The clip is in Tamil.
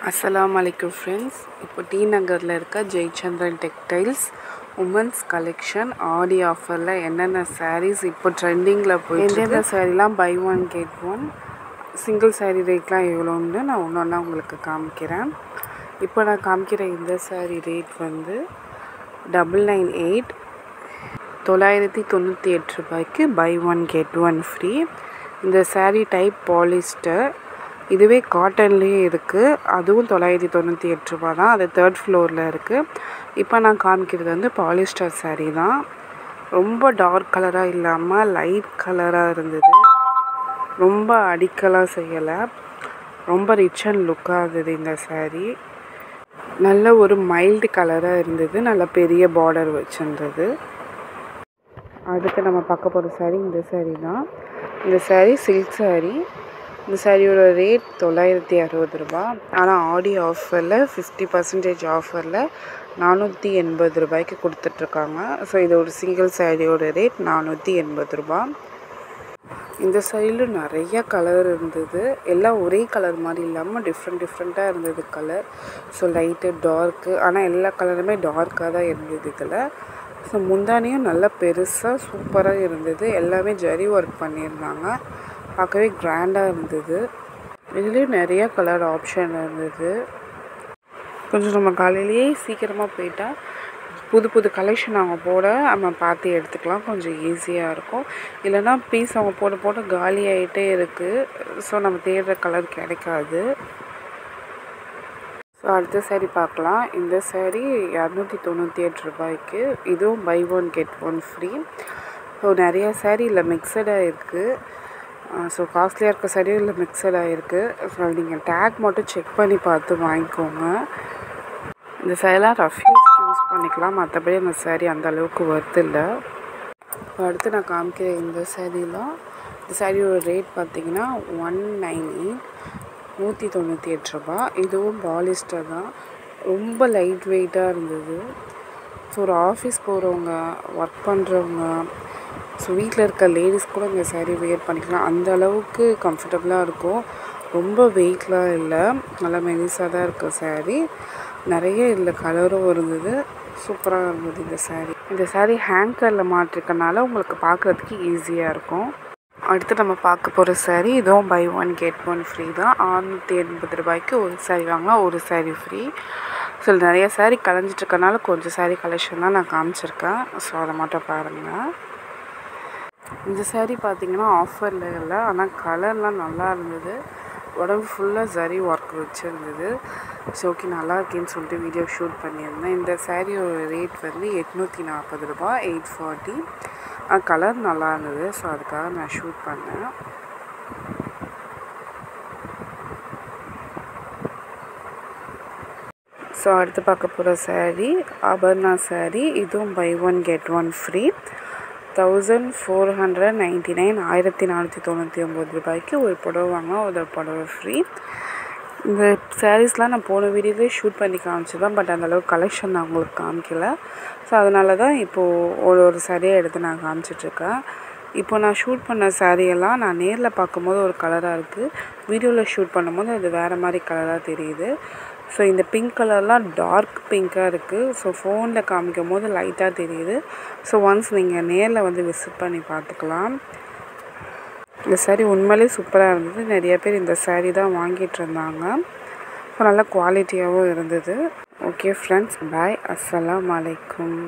Assalamualaikum friends. இப்போ டி நகரில் இருக்க ஜெயச்சந்திரன் டெக்டைல்ஸ் உமன்ஸ் கலெக்ஷன் ஆடி ஆஃபரில் என்னென்ன சாரீஸ் இப்போ ட்ரெண்டிங்கில் போயிட்டு எந்தெந்த சாரீலாம் buy one get one single sari ரேட்லாம் எவ்வளோன்னு நான் ஒன்று ஒன்றா உங்களுக்கு காமிக்கிறேன். இப்போ நான் காமிக்கிற இந்த சாரீ ரேட் வந்து 998 998 ரூபாய்க்கு buy one get one free. இந்த சாரீ டைப் பாலிஸ்டர், இதுவே காட்டன்லேயே இருக்குது, அதுவும் 998 ரூபா தான். அது 3rd ஃப்ளோரில் இருக்குது. இப்போ நான் காமிக்கிறது வந்து பாலிஸ்டர் சாரீ தான். ரொம்ப டார்க் கலராக இல்லாமல் லைட் கலராக இருந்தது, ரொம்ப அடிக்கலாம் செய்யலை, ரொம்ப ரிச் அண்ட் லுக்காக இருந்தது இந்த சாரீ. நல்ல ஒரு மைல்டு கலராக இருந்தது, நல்ல பெரிய பார்டர் வச்சுருந்தது. அடுத்து நம்ம பார்க்க போகிற சாரீ இந்த சாரீ தான். இந்த சாரீ சில்க் சாரீ. இந்த சாரியோட ரேட் 960 ரூபா. ஆனால் ஆடி ஆஃபரில் 50% ஆஃபரில் 480 ரூபாய்க்கு கொடுத்துட்ருக்காங்க. ஸோ இது ஒரு சிங்கிள் சாரியோட ரேட் 480 ரூபா. இந்த சாரியில் நிறைய கலர் இருந்தது, எல்லாம் ஒரே கலர் மாதிரி இல்லாமல் டிஃப்ரெண்ட்டாக இருந்தது கலர். ஸோ லைட்டு டார்க்கு, ஆனால் எல்லா கலருமே டார்க்காக தான் இருந்தது இதில். ஸோ முந்தானியும் நல்லா பெருசாக சூப்பராக இருந்தது, எல்லாமே ஜரி ஒர்க் பண்ணியிருந்தாங்க, பார்க்கவே கிராண்டாக இருந்தது. இதுலேயும் நிறையா கலர் ஆப்ஷன் இருந்தது. கொஞ்சம் நம்ம காலையிலேயே சீக்கிரமாக போயிட்டால் புது கலெக்ஷன் அவங்க போட நம்ம பார்த்து எடுத்துக்கலாம், கொஞ்சம் ஈஸியாக இருக்கும். இல்லைனா பீஸ் அவங்க போட காலி ஆகிட்டே இருக்குது. ஸோ நம்ம தேடுற கலர் கிடைக்காது. ஸோ அடுத்த சாரீ பார்க்கலாம். இந்த சாரீ 298 ரூபாய்க்கு, இதுவும் buy one get one free. So நிறையா சாரீ இல்லை மிக்சடாக இருக்குது. ஸோ காஸ்ட்லியாக இருக்க சாரியும் இல்லை மிக்சடாக இருக்குது. ஸோ நீங்கள் டேக் மட்டும் செக் பண்ணி பார்த்து வாங்கிக்கோங்க. இந்த சாரீலாம் ரஃப் யூஸ் பண்ணிக்கலாம், மற்றபடி அந்த சாரீ அந்த அளவுக்கு ஒர்த் இல்லை. அடுத்து நான் காமிக்கிற இந்த சாரீலாம், இந்த சாரியோட ரேட் பார்த்திங்கன்னா 198 198 ரூபா. இதுவும் பாலிஸ்டர் தான், ரொம்ப லைட் வெயிட்டாக இருந்தது. ஸோ ஒரு ஆஃபீஸ் போகிறவங்க, ஒர்க் பண்ணுறவங்க, ஸோ வீட்டில் இருக்க லேடிஸ் கூட இந்த சாரீ வேர் பண்ணிக்கலாம், அந்த அளவுக்கு கம்ஃபர்டபுளாக இருக்கும். ரொம்ப வெயிட்லாம் இல்லை, நல்லா மெலிசாக தான் இருக்க சாரீ. நிறைய இதில் கலரும் இருந்தது, சூப்பராக இருந்தது இந்த சாரீ. இந்த சாரீ ஹேங்கரில் மாட்டிருக்கனால உங்களுக்கு பார்க்குறதுக்கு ஈஸியாக இருக்கும். அடுத்து நம்ம பார்க்க போகிற சாரீ, இதுவும் buy one get one free தான். 680 ரூபாய்க்கு ஒரு சாரீ வாங்கினா ஒரு சாரீ ஃப்ரீ. ஸோ நிறைய சாரீ கலைஞ்சிட்ருக்கனால கொஞ்சம் சாரீ கலெக்ஷன் தான் நான் காமிச்சிருக்கேன். ஸோ அதை மட்டும் பாருங்கள். இந்த சாரீ பார்த்திங்கன்னா ஆஃபரில் இல்லை, ஆனால் கலர்லாம் நல்லா இருந்தது, உடம்பு ஃபுல்லாக ஜரி ஒர்க் வச்சுருந்தது. ஸோ ஓகே, நல்லா இருக்கேன்னு சொல்லிட்டு வீடியோ ஷூட் பண்ணியிருந்தேன். இந்த சாரியோட ரேட் வந்து 840 ரூபா, 840. கலர் நல்லா இருந்தது, ஸோ அதுக்காக நான் ஷூட் பண்ணேன். ஸோ அடுத்து பார்க்க போகிற சாரீ அபர்ணா சாரீ. இதுவும் buy one get one free. 1499 1499 ரூபாய்க்கு ஒரு புடவை வாங்கினா ஒரு புடவை ஃப்ரீ. இந்த சாரீஸ்லாம் நான் போன வீடியோவே ஷூட் பண்ணி காமிச்சிதான், பட் அந்தளவுக்கு கலெக்ஷன் நான் உங்களுக்கு காமிக்கல. ஸோ அதனால தான் இப்போது ஒரு சாரியாக எடுத்து நான் காமிச்சிட்ருக்கேன். இப்போ நான் ஷூட் பண்ண சாரியெல்லாம் நான் நேரில் பார்க்கும்போது ஒரு கலராக இருக்குது, வீடியோவில் ஷூட் பண்ணும்போது அது வேறு மாதிரி கலராக தெரியுது. ஸோ இந்த பிங்க் கலர்லாம் டார்க் பிங்க்காக இருக்குது, ஸோ ஃபோனில் காமிக்கும் போது லைட்டாக தெரியுது. ஸோ ஒன்ஸ் நீங்கள் நேரில் வந்து விசிட் பண்ணி பார்த்துக்கலாம். இந்த சாரீ உண்மையிலே சூப்பராக இருந்தது, நிறைய பேர் இந்த சாரீ தான் வாங்கிட்டு இருந்தாங்க. ஸோ நல்ல குவாலிட்டியாகவும் இருந்தது. ஓகே ஃப்ரெண்ட்ஸ், பாய், அஸ்ஸலாமு அலைக்கும்.